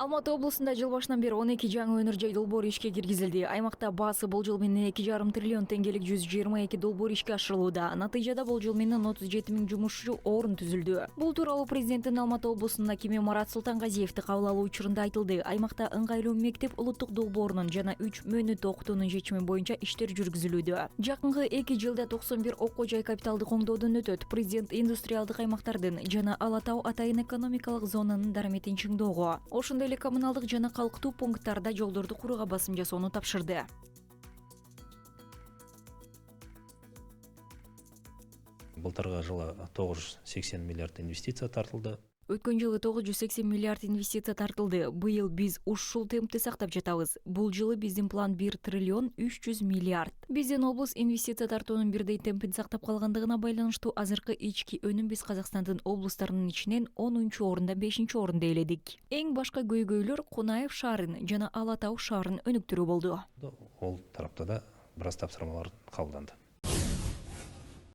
Алматы облусунда жыл башынан бери 12 жаңы өнөр жай долбоор ишке киргизилди. Аймакта баасы бул жыл менен 2,5 триллион теңгелик 122 долбоор ишке ашырылууда. Натыйжада бул жыл менен 37 миң жумушчу орун түзүлдү. Бул тууралуу президенттин Алматы облусунун акими Марат Султангазиевди кабыл алуу учурунда айтылды. Аймакта ыңгайлуу мектеп улуттук долбоорунун жана 3 мөөнөттүү окутуунун чечими боюнча иштер жүргүзүлүүдө. Жакынкы 2 жылда 91 окуу жай капиталдык оңдоодон өтөт. Президент индустриалдык аймактардын жана Ала Тау атайын экономикалык зонанын дараметин чыңдоого, ошондой эле коммуналдык жана калктуу пункттарда жолдорду курууга басым жасоону тапшырды. Былтырғы жылы 980 миллиард инвестиция тартылды. Өткөн жылы 980 миллиард инвестиция тартылды. Быйыл биз ушул темпти сактап жатабыз. Бул жылы биздин план 1 триллион 300 миллиард. Биздин облус инвестиция тартуунун бирдей темпин сактап калгандыгына байланыштуу азыркы ички өнүм биз Казакстандын облустарынын ичинен 10-орунда 5-орунда ээледик. Эң башка көйгөйлөр Кунаев шаарын жана Ала Тау шаарын өнүктүрүү болду. Ол тарапта да біраз тапсырмалар кабылданды.